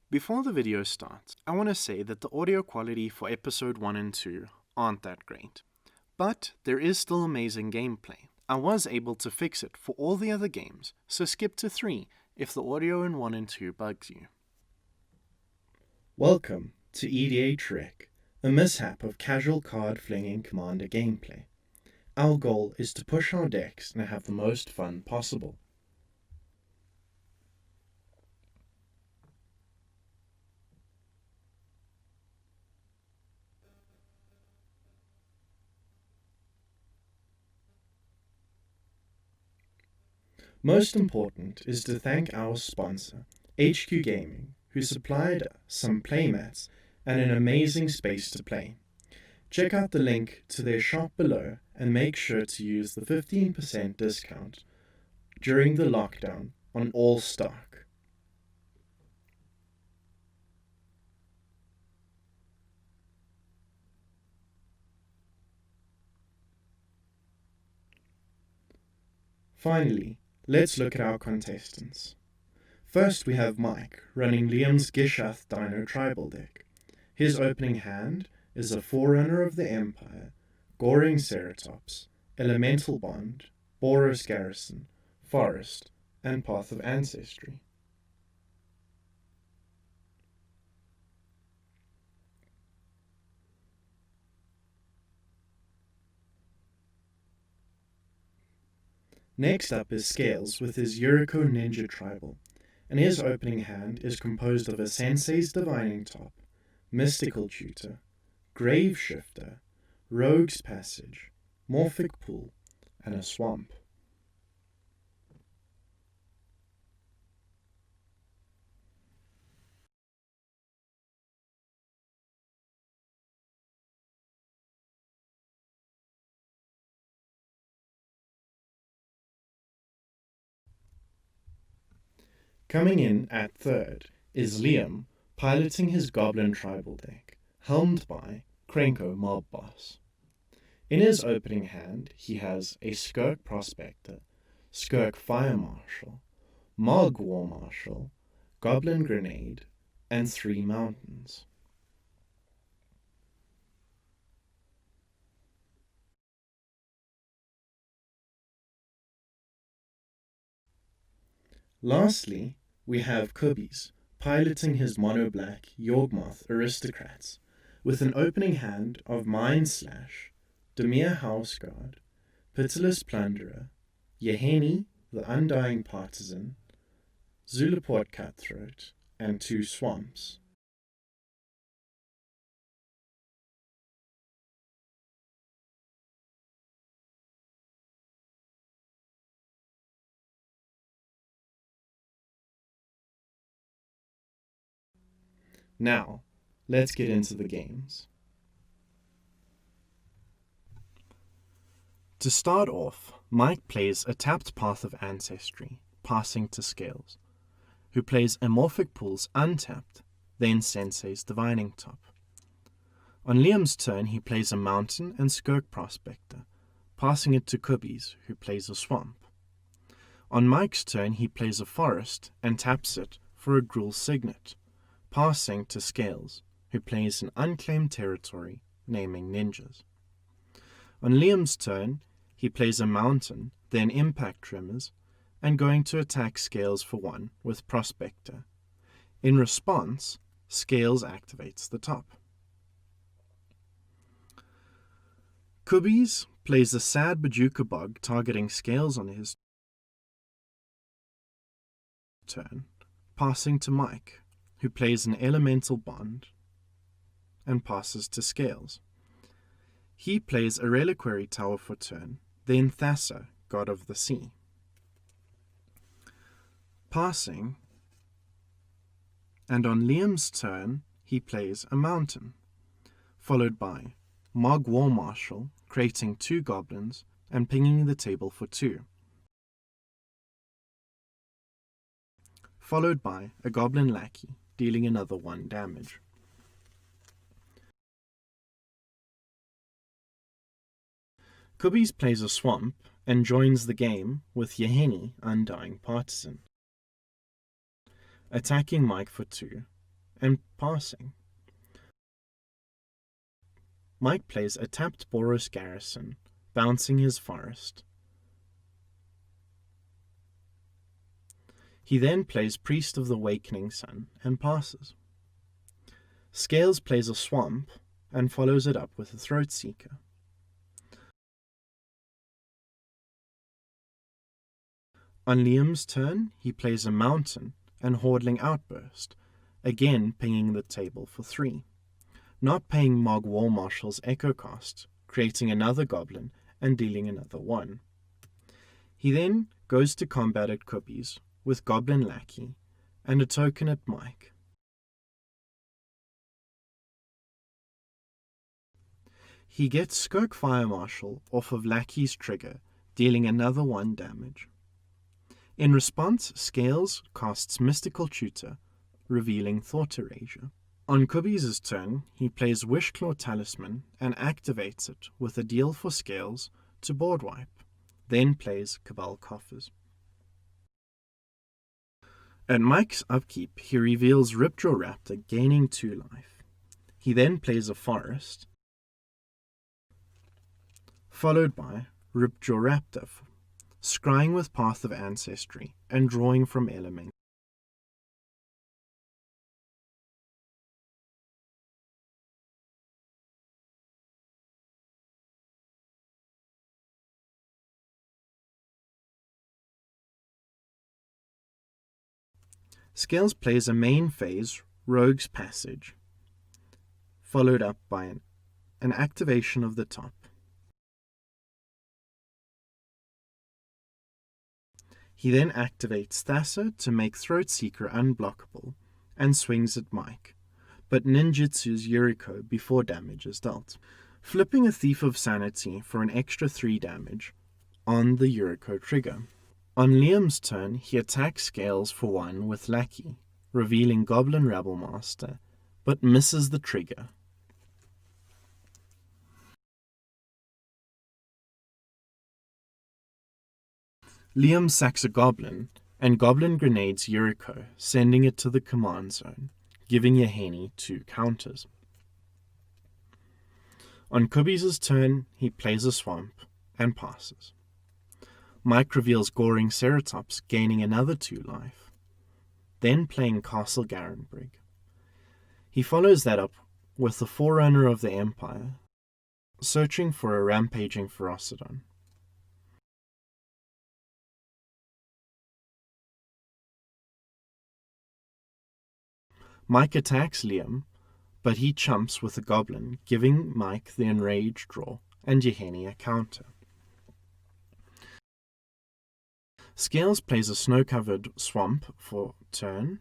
Before the video starts, I want to say that the audio quality for episode 1 and 2 aren't that great, but there is still amazing gameplay. I was able to fix it for all the other games, so skip to 3 if the audio in 1 and 2 bugs you. Welcome to EDH Rec, a mishap of casual card flinging commander gameplay. Our goal is to push our decks and have the most fun possible. Most important is to thank our sponsor, HQ Gaming, who supplied some playmats and an amazing space to play. Check out the link to their shop below and make sure to use the 15% discount during the lockdown on all stock. Finally, let's look at our contestants. First we have Mike, running Lliam's Gishath Dino Tribal deck. His opening hand is a Forerunner of the Empire, Goring Ceratops, Elemental Bond, Boros Garrison, Forest, and Path of Ancestry. Next up is Scales with his Yuriko Ninja Tribal, and his opening hand is composed of a Sensei's Divining Top, Mystical Tutor, Grave Shifter, Rogue's Passage, Morphic Pool, and a Swamp. Coming in at third is Lliam, piloting his Goblin Tribal deck, helmed by Krenko Mob Boss. In his opening hand, he has a Skirk Prospector, Skirk Fire Marshal, Mog War Marshal, Goblin Grenade, and 3 Mountains. Lastly, we have Chibi, piloting his mono-black Yawgmoth Aristocrats, with an opening hand of Mind Slash, Dimir Houseguard, Pitiless Plunderer, Yaheni, the Undying Partisan, Zulaport Cutthroat, and 2 Swamps. Now, let's get into the games. To start off, Mike plays a tapped Path of Ancestry, passing to Scales, who plays Amorphic Pools untapped, then Sensei's Divining Top. On Liam's turn, he plays a Mountain and Skirk Prospector, passing it to Chibi, who plays a Swamp. On Mike's turn, he plays a Forest and taps it for a Gruul Signet, passing to Scales, who plays an unclaimed territory, naming Ninjas. On Liam's turn, he plays a Mountain, then Impact Tremors, and going to attack Scales for 1 with Prospector. In response, Scales activates the top. Chibi plays a Sad Bajuka Bog targeting Scales on his turn, passing to Mike, who plays an Elemental Bond and passes to Scales. He plays a Reliquary Tower for turn, then Thassa, God of the Sea. Passing, and on Liam's turn, he plays a Mountain, followed by Mog War Marshal, creating 2 Goblins and pinging the table for 2. Followed by a Goblin Lackey, dealing another 1 damage. Chibi plays a Swamp and joins the game with Yaheni, Undying Partisan, attacking Mike for 2, and passing. Mike plays a tapped Boros Garrison, bouncing his forest. He then plays Priest of the Awakening Sun and passes. Scales plays a Swamp and follows it up with a Throat Seeker. On Lliam's turn, he plays a Mountain and Hordling Outburst, again pinging the table for 3, not paying Mog War Marshal's Echo cost, creating another Goblin and dealing another 1. He then goes to combat at Cubbies with Goblin Lackey and a token at Mike. He gets Skirk Fire Marshal off of Lackey's trigger, dealing another 1 damage. In response, Scales casts Mystical Tutor, revealing Thought Erasure. On Cubbies' turn, he plays Wishclaw Talisman and activates it with a deal for Scales to board wipe, then plays Cabal Coffers. At Mike's upkeep, he reveals Ripjaw Raptor, gaining 2 life. He then plays a Forest, followed by Ripjaw Raptor, scrying with Path of Ancestry and drawing from Element. Scales plays a main phase, Rogue's Passage, followed up by an activation of the top. He then activates Thassa to make Throat Seeker unblockable and swings at Mike, but ninjutsus Yuriko before damage is dealt, flipping a Thief of Sanity for an extra 3 damage on the Yuriko trigger. On Lliam's turn, he attacks Scales for 1 with Lackey, revealing Goblin Rabblemaster, but misses the trigger. Lliam sacks a Goblin, and Goblin grenades Yuriko, sending it to the command zone, giving Yaheni 2 counters. On Cubbies' turn, he plays a Swamp and passes. Mike reveals Goring Ceratops, gaining another 2 life, then playing Castle Garenbrig. He follows that up with the Forerunner of the Empire, searching for a rampaging Ferocidon. Mike attacks Lliam, but he chumps with a Goblin, giving Mike the Enraged draw and Yaheni a counter. Scales plays a snow-covered Swamp for turn,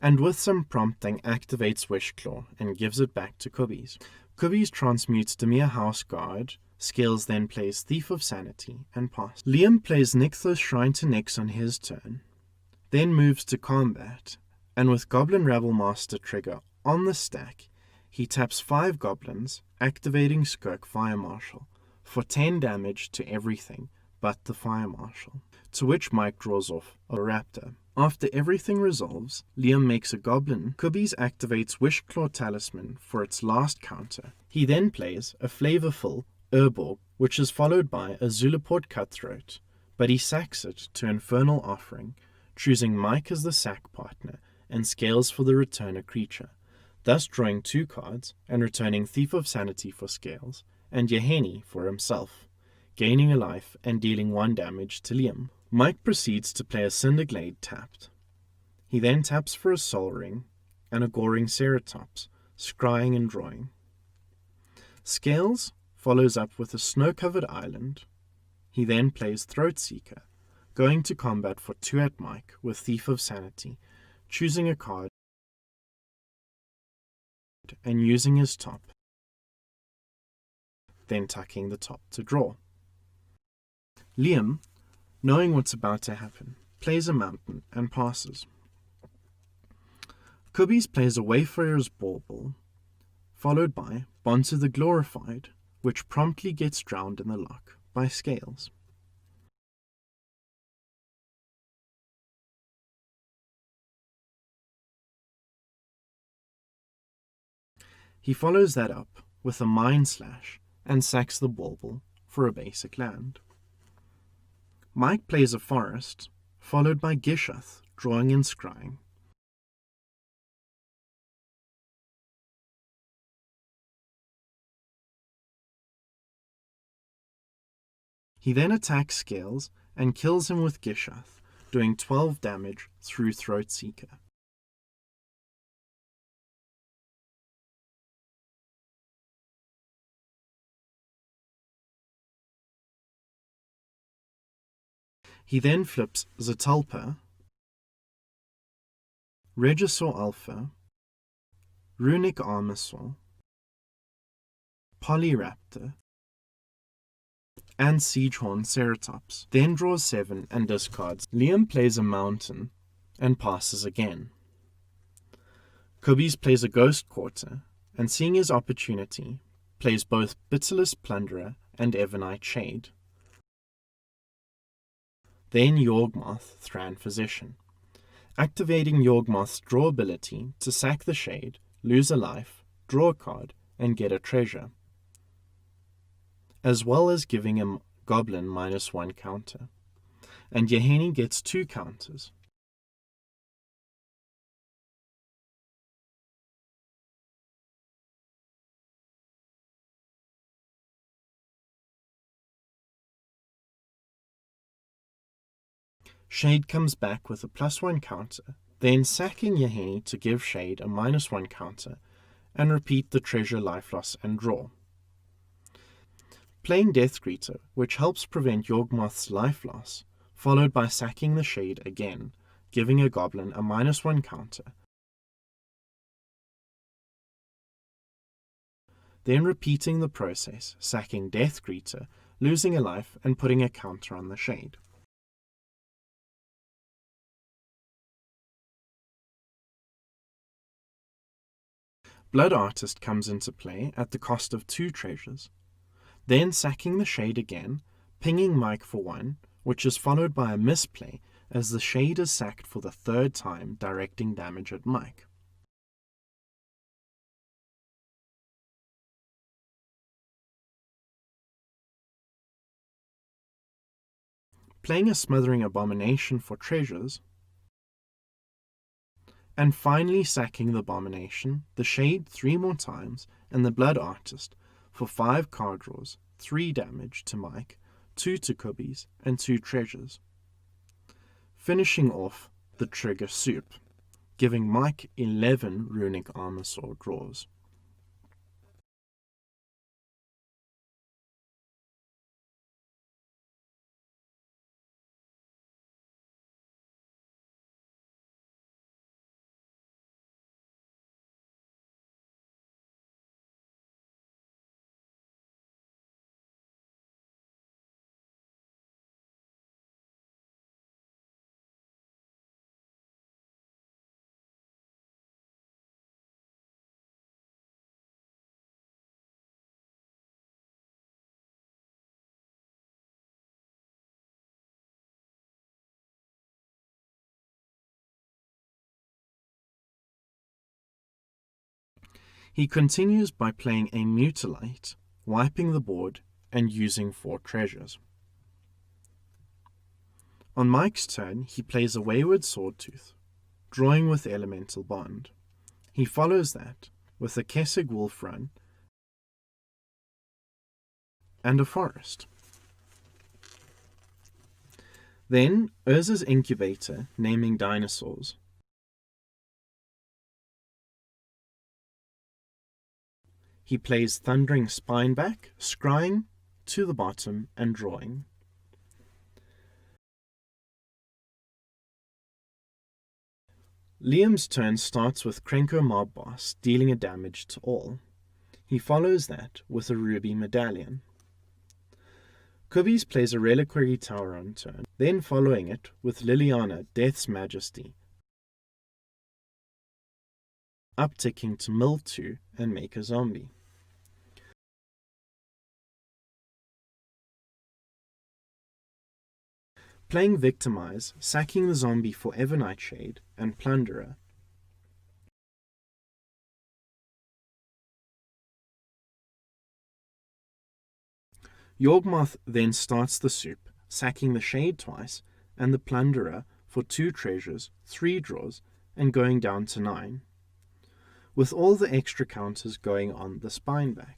and with some prompting activates Wishclaw and gives it back to Cubbies. Cubbies transmutes Dimir House Guard, Scales then plays Thief of Sanity and passes. Lliam plays Nykthos Shrine to Nyx on his turn, then moves to combat, and with Goblin Rabblemaster trigger on the stack, he taps 5 Goblins, activating Skirk Fire Marshal for 10 damage to everything but the Fire Marshal, to which Mike draws off a Raptor. After everything resolves, Lliam makes a Goblin. Cubbies activates Wishclaw Talisman for its last counter. He then plays a flavorful Urborg, which is followed by a Zulaport Cutthroat, but he sacks it to Infernal Offering, choosing Mike as the sack partner and Scales for the returner creature, thus drawing 2 cards and returning Thief of Sanity for Scales and Yaheni for himself, gaining a life and dealing 1 damage to Lliam. Mike proceeds to play a Cinderglade tapped. He then taps for a Soul Ring and a Goring Ceratops, scrying and drawing. Scales follows up with a Snow-Covered Island. He then plays Throat Seeker, going to combat for 2 at Mike with Thief of Sanity, choosing a card and using his top, then tucking the top to draw. Lliam, knowing what's about to happen, plays a Mountain and passes. Cubbies plays a Wayfarer's Bauble, followed by Bonsu the Glorified, which promptly gets drowned in the lock by Scales. He follows that up with a Mind Slash and sacks the bauble for a basic land. Mike plays a forest, followed by Gishath drawing and scrying. He then attacks Scales and kills him with Gishath, doing 12 damage through Throatseeker. He then flips Zatalpa, Regisaur Alpha, Runic Armasaur, Polyraptor, and Siegehorn Ceratops, then draws 7 and discards. Lliam plays a Mountain and passes again. Chibi plays a Ghost Quarter, and seeing his opportunity, plays both Bitterless Plunderer and Evernight Shade. Then Yawgmoth Thran Physician, activating Yawgmoth's draw ability to sack the Shade, lose a life, draw a card, and get a treasure, as well as giving him Goblin -1 counter, and Yaheni gets 2 counters. Shade comes back with a +1 counter, then sacking Yaheni to give Shade a -1 counter, and repeat the treasure, life loss, and draw. Playing Death Greeter, which helps prevent Yawgmoth's life loss, followed by sacking the Shade again, giving a Goblin a -1 counter. Then repeating the process, sacking Death Greeter, losing a life, and putting a counter on the Shade. Blood Artist comes into play at the cost of 2 treasures, then sacking the Shade again, pinging Mike for 1, which is followed by a misplay as the Shade is sacked for the 3rd time, directing damage at Mike. Playing a Smothering Abomination for treasures, and finally sacking the Abomination, the Shade 3 more times, and the Blood Artist for 5 card draws, 3 damage to Mike, 2 to Chibi, and 2 treasures. Finishing off the Trigger Soup, giving Mike 11 Runic Armasaur draws. He continues by playing a Mutilate, wiping the board, and using 4 treasures. On Mike's turn, he plays a Wayward Swordtooth, drawing with Elemental Bond. He follows that with a Kessig Wolf Run and a Forest. Then Urza's Incubator, naming dinosaurs. He plays Thundering Spineback, scrying to the bottom and drawing. Liam's turn starts with Krenko Mob Boss, dealing a damage to all. He follows that with a Ruby Medallion. Chibi plays a Reliquary Tower on turn, then following it with Liliana, Death's Majesty, upticking to mill 2 and make a zombie. Playing Victimize, sacking the zombie for Evernight Shade and Plunderer. Yawgmoth then starts the soup, sacking the Shade twice and the Plunderer for 2 treasures, 3 draws, and going down to 9, with all the extra counters going on the Spineback.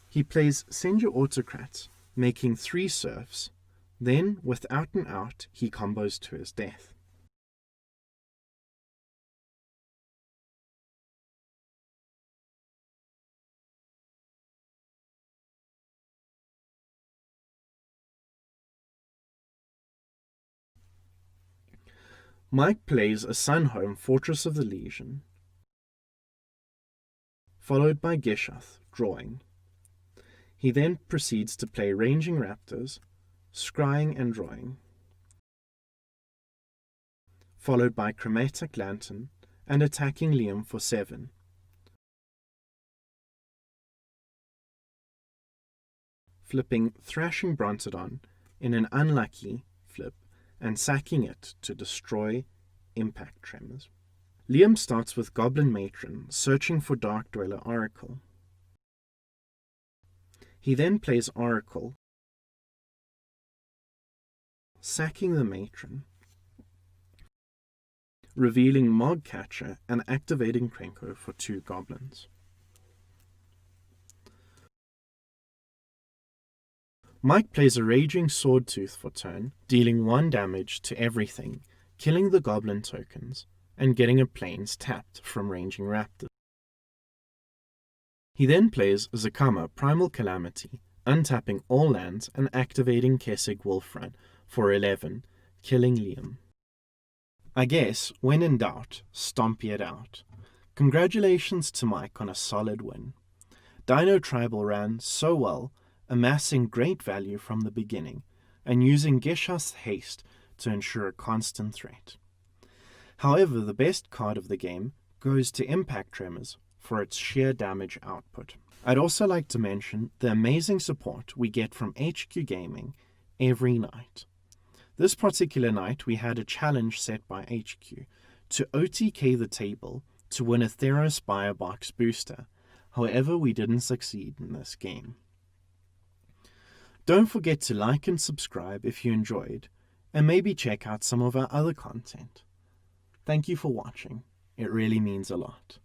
He plays Send Your Autocrat, making 3 serfs, then, with Out and Out, he combos to his death. Mike plays a Sunhome Fortress of the Legion, followed by Gishath, drawing. He then proceeds to play Ranging Raptors, scrying and drawing, followed by Chromatic Lantern and attacking Lliam for 7. Flipping Thrashing Brontodon in an unlucky flip and sacking it to destroy Impact Tremors. Lliam starts with Goblin Matron, searching for Dark Dweller Oracle. He then plays Oracle, sacking the Matron, revealing Mogcatcher and activating Krenko for 2 goblins. Mike plays a Raging Swordtooth for turn, dealing 1 damage to everything, killing the goblin tokens, and getting a Plains tapped from Ranging Raptors. He then plays Zakama Primal Calamity, untapping all lands and activating Kessig Wolfrun for 11, killing Lliam. I guess, when in doubt, stompy it out. Congratulations to Mike on a solid win. Dino Tribal ran so well, amassing great value from the beginning, and using Gishath's haste to ensure a constant threat. However, the best card of the game goes to Impact Tremors for its sheer damage output. I'd also like to mention the amazing support we get from HQ Gaming every night. This particular night we had a challenge set by HQ to OTK the table to win a Theros Box booster. However, we didn't succeed in this game. Don't forget to like and subscribe if you enjoyed, and maybe check out some of our other content. Thank you for watching. It really means a lot.